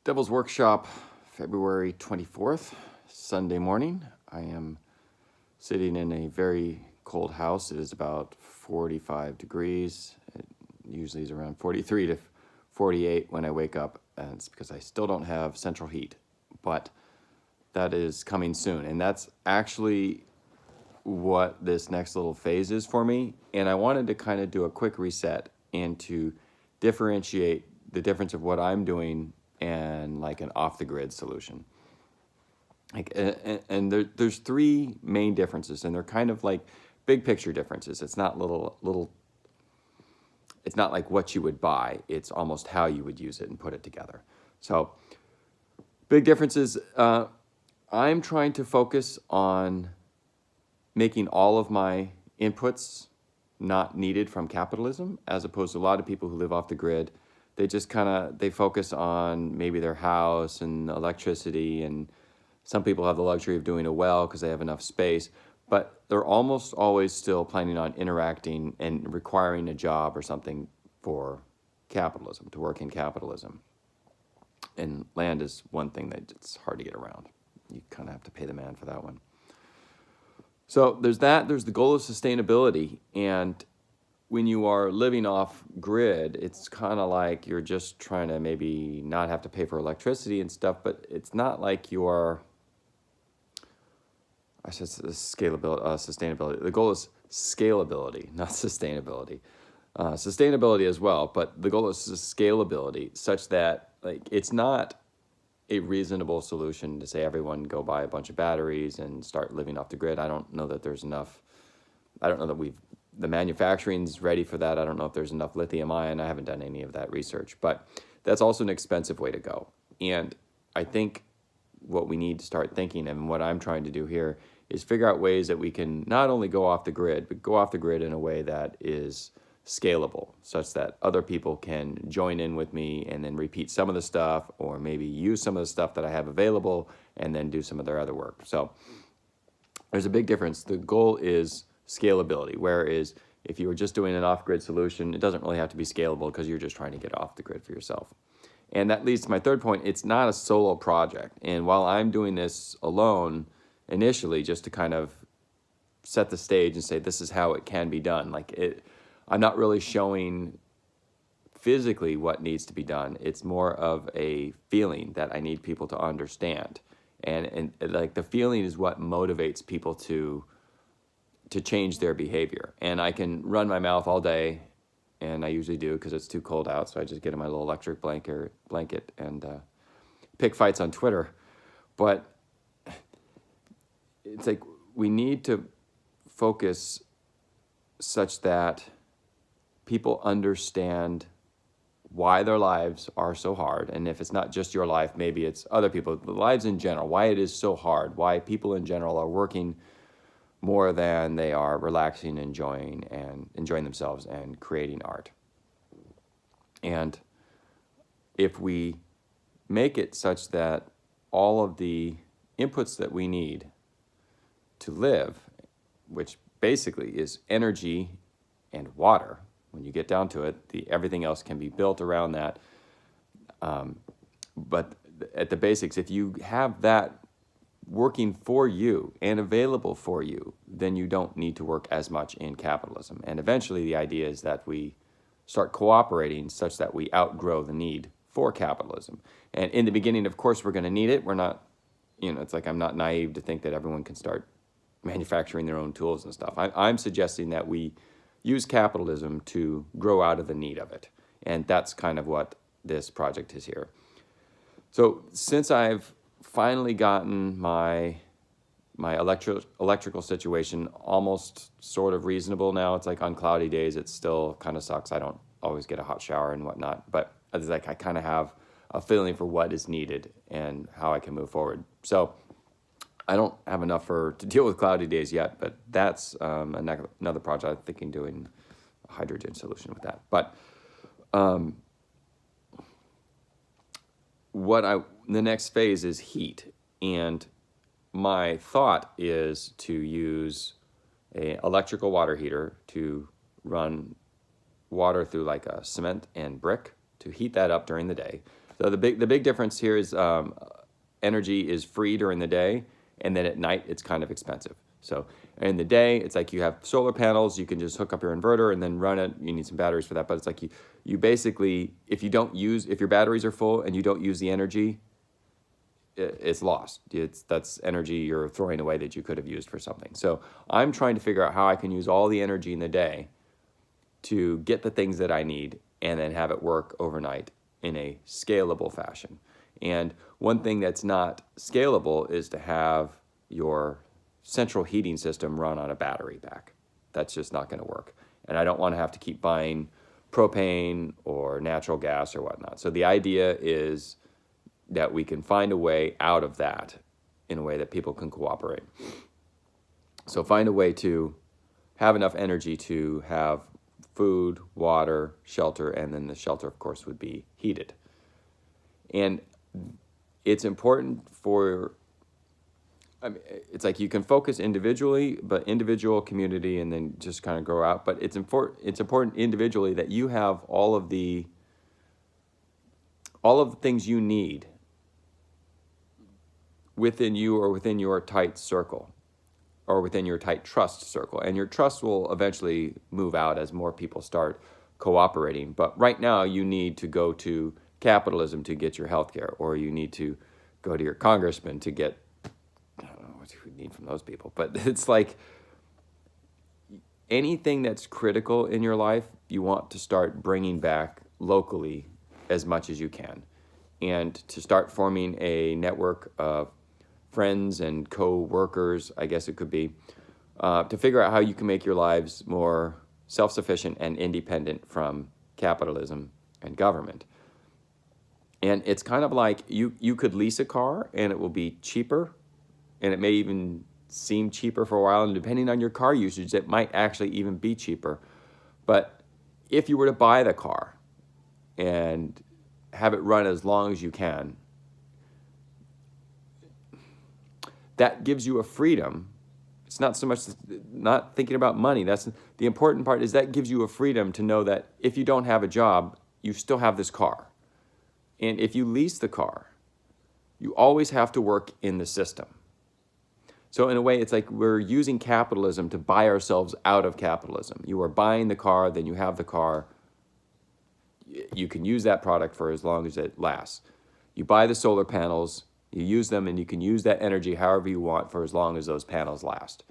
Devil's Workshop, February 24th, Sunday morning. I am sitting in a very cold house. It is about 45 degrees. It usually is around 43 to 48 when I wake up, and it's because I still don't have central heat, but that is coming soon. And that's actually what this next little phase is for me. And I wanted to kind of do a quick reset and to differentiate the difference of what I'm doing and like an off-the-grid solution. There's three main differences, and they're kind of like big picture differences. It's not little. It's not like what you would buy. It's almost how you would use it and put it together. So, big differences. I'm trying to focus on making all of my inputs not needed from capitalism, as opposed to a lot of people who live off the grid. They just they focus on maybe their house and electricity, and some people have the luxury of doing a well because they have enough space, but they're almost always still planning on interacting and requiring a job or something for capitalism, to work in capitalism. And land is one thing that it's hard to get around. You kind of have to pay the man for that one. So there's that. There's the goal of sustainability, and when you are living off grid, it's kind of like you're just trying to maybe not have to pay for electricity and stuff, but it's not like you're, I said scalability, sustainability. The goal is scalability, not sustainability. Sustainability as well, but the goal is scalability, such that like it's not a reasonable solution to say everyone go buy a bunch of batteries and start living off the grid. I don't know that there's enough. I don't know that the manufacturing's ready for that. I don't know if there's enough lithium ion. I haven't done any of that research, but that's also an expensive way to go. And I think what we need to start thinking, and what I'm trying to do here, is figure out ways that we can not only go off the grid, but go off the grid in a way that is scalable, such that other people can join in with me and then repeat some of the stuff, or maybe use some of the stuff that I have available and then do some of their other work. So there's a big difference. The goal is scalability, whereas if you were just doing an off-grid solution, it doesn't really have to be scalable because you're just trying to get off the grid for yourself. And that leads to my third point. It's not a solo project. And while I'm doing this alone initially, just to kind of set the stage and say this is how it can be done, I'm not really showing physically what needs to be done. It's more of a feeling that I need people to understand. And like the feeling is what motivates people to change their behavior. And I can run my mouth all day, and I usually do because it's too cold out, so I just get in my little electric blanket and pick fights on Twitter. But it's like we need to focus such that people understand why their lives are so hard. And if it's not just your life, maybe it's other people, the lives in general, why it is so hard, why people in general are working more than they are relaxing, enjoying themselves and creating art. And if we make it such that all of the inputs that we need to live, which basically is energy and water, when you get down to it, everything else can be built around that. But at the basics, if you have that working for you and available for you, then you don't need to work as much in capitalism. And eventually the idea is that we start cooperating such that we outgrow the need for capitalism. And in the beginning, of course, we're going to need it. We're not, it's like I'm not naive to think that everyone can start manufacturing their own tools and stuff. I'm suggesting that we use capitalism to grow out of the need of it. And that's kind of what this project is here. So since I've finally gotten my electrical situation almost sort of reasonable now, it's like on cloudy days it still kind of sucks. I don't always get a hot shower and whatnot, but it's like I kind of have a feeling for what is needed and how I can move forward. So I don't have enough to deal with cloudy days yet, but that's another project I'm thinking doing a hydrogen solution with that. But the next phase is heat, and my thought is to use an electrical water heater to run water through like a cement and brick to heat that up during the day. So the big difference here is energy is free during the day, and then at night it's kind of expensive. So in the day, it's like you have solar panels, you can just hook up your inverter and then run it. You need some batteries for that, but it's like you basically, if your batteries are full and you don't use the energy, it's lost. That's energy you're throwing away that you could have used for something. So I'm trying to figure out how I can use all the energy in the day to get the things that I need and then have it work overnight in a scalable fashion. And one thing that's not scalable is to have your central heating system run on a battery pack. That's just not going to work. And I don't want to have to keep buying propane or natural gas or whatnot. So the idea is that we can find a way out of that in a way that people can cooperate. So find a way to have enough energy to have food, water, shelter, and then the shelter, of course, would be heated. And it's important it's like you can focus individually, but individual, community, and then just kind of grow out. But it's important individually that you have all of the things you need within you or within your tight circle or within your tight trust circle. And your trust will eventually move out as more people start cooperating. But right now you need to go to capitalism to get your health care, or you need to go to your congressman to get, I don't know what you need from those people, but it's like anything that's critical in your life, you want to start bringing back locally as much as you can, and to start forming a network of friends and co-workers, I guess it could be, to figure out how you can make your lives more self-sufficient and independent from capitalism and government. And it's kind of like you could lease a car and it will be cheaper, and it may even seem cheaper for a while, and depending on your car usage, it might actually even be cheaper. But if you were to buy the car and have it run as long as you can, that gives you a freedom. It's not so much not thinking about money. That's the important part, is that gives you a freedom to know that if you don't have a job, you still have this car. And if you lease the car, you always have to work in the system. So in a way, it's like we're using capitalism to buy ourselves out of capitalism. You are buying the car, then you have the car. You can use that product for as long as it lasts. You buy the solar panels, you use them, and you can use that energy however you want for as long as those panels last.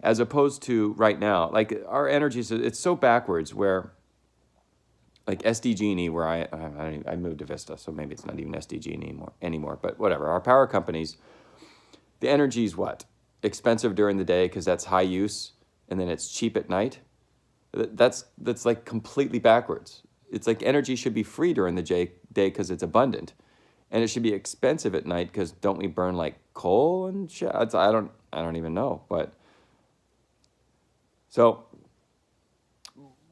As opposed to right now, like our energy, it's so backwards where, like SDG&E, where I moved to Vista, so maybe it's not even SDG&E anymore, but whatever. Our power companies, the energy is what? Expensive during the day because that's high use, and then it's cheap at night. That's like completely backwards. It's like energy should be free during the day because it's abundant, and it should be expensive at night because don't we burn like coal and shit? I don't even know. But so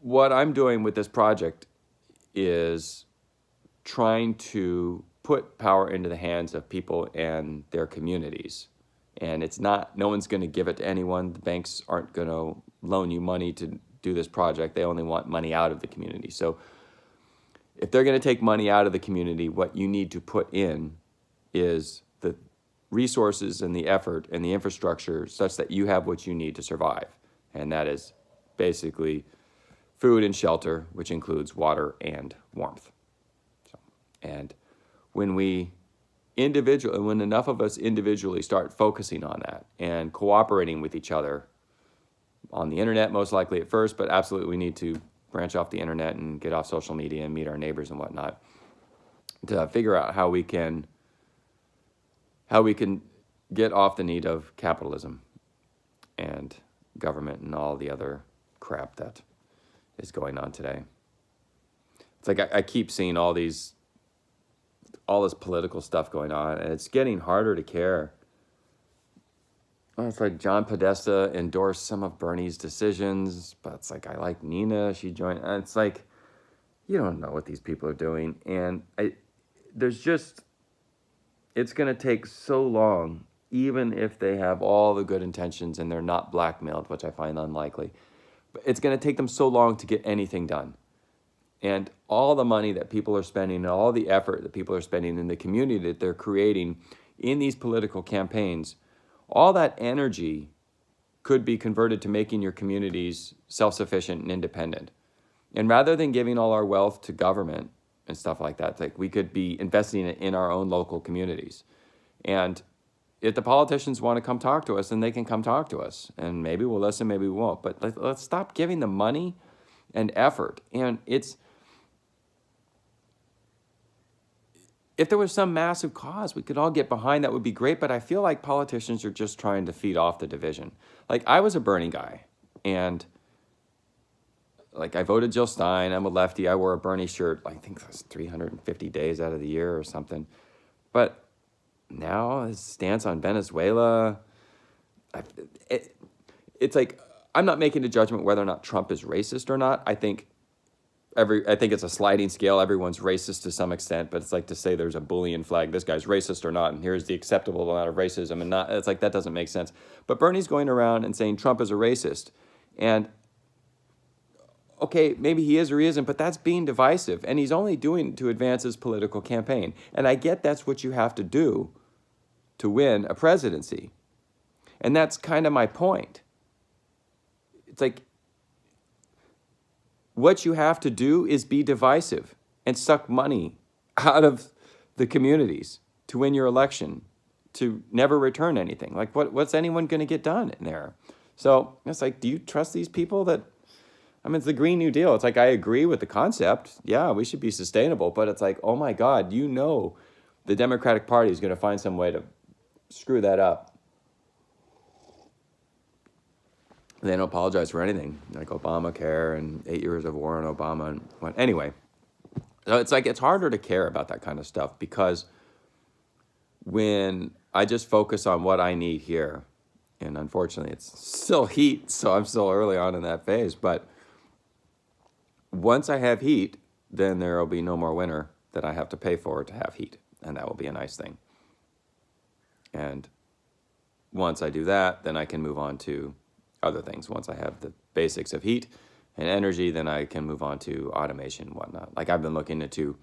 what I'm doing with this project is trying to put power into the hands of people and their communities. And it's not, no one's going to give it to anyone. The banks aren't going to loan you money to do this project. They only want money out of the community. So if they're going to take money out of the community, what you need to put in is the resources and the effort and the infrastructure such that you have what you need to survive. And that is basically food and shelter, which includes water and warmth. And when when enough of us individually start focusing on that and cooperating with each other on the internet, most likely at first, but absolutely we need to branch off the internet and get off social media and meet our neighbors and whatnot to figure out how we can get off the need of capitalism and government and all the other crap that is going on today. It's like I keep seeing all this political stuff going on, and it's getting harder to care. It's like John Podesta endorsed some of Bernie's decisions, but it's like I like Nina, she joined. And it's like you don't know what these people are doing, and it's going to take so long, even if they have all the good intentions and they're not blackmailed, which I find unlikely. But it's going to take them so long to get anything done. And all the money that people are spending and all the effort that people are spending in the community that they're creating in these political campaigns, all that energy could be converted to making your communities self-sufficient and independent. And rather than giving all our wealth to government and stuff like that, like we could be investing it in our own local communities. And if the politicians want to come talk to us, then they can come talk to us. And maybe we'll listen, maybe we won't. But let's stop giving them money and effort. And if there was some massive cause we could all get behind, that would be great. But I feel like politicians are just trying to feed off the division. Like, I was a Bernie guy, and like I voted Jill Stein. I'm a lefty. I wore a Bernie shirt, I think it was 350 days out of the year or something. But now his stance on Venezuela, it's like, I'm not making a judgment whether or not Trump is racist or not. I think it's a sliding scale. Everyone's racist to some extent, but it's like to say there's a Boolean flag. This guy's racist or not, and here's the acceptable amount of racism and not. It's like that doesn't make sense. But Bernie's going around and saying Trump is a racist, and okay, maybe he is or he isn't, but that's being divisive, and he's only doing it to advance his political campaign. And I get that's what you have to do to win a presidency, and that's kind of my point. It's like, what you have to do is be divisive and suck money out of the communities to win your election, to never return anything. Like, what's anyone going to get done in there? So it's like, do you trust these people that, I mean, it's the Green New Deal. It's like, I agree with the concept. Yeah, we should be sustainable. But it's like, oh my God, the Democratic Party is going to find some way to screw that up. They don't apologize for anything, like Obamacare and 8 years of war on Obama. And anyway, so it's like, it's harder to care about that kind of stuff, because when I just focus on what I need here, and unfortunately it's still heat, so I'm still early on in that phase, but once I have heat, then there will be no more winter that I have to pay for to have heat, and that will be a nice thing. And once I do that, then I can move on to other things. Once I have the basics of heat and energy, then I can move on to automation and whatnot. Like, I've been looking into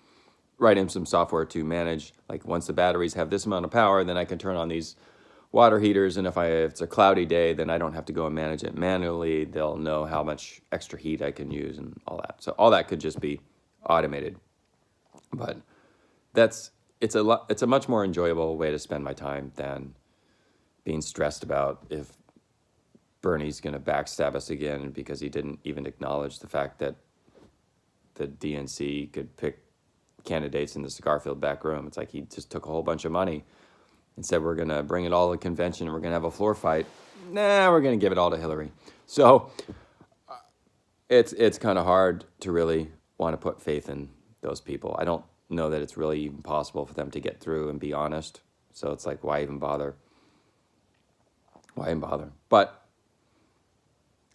writing some software to manage, like, once the batteries have this amount of power, then I can turn on these water heaters, and if it's a cloudy day, then I don't have to go and manage it manually. They'll know how much extra heat I can use and all that. So all that could just be automated. But it's a much more enjoyable way to spend my time than being stressed about if Bernie's going to backstab us again because he didn't even acknowledge the fact that the DNC could pick candidates in the cigar-filled back room. It's like he just took a whole bunch of money and said, we're going to bring it all to convention and we're going to have a floor fight. Nah, we're going to give it all to Hillary. So it's kind of hard to really want to put faith in those people. I don't know that it's really even possible for them to get through and be honest. So it's like, why even bother? Why even bother? But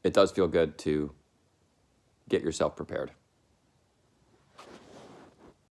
it does feel good to get yourself prepared.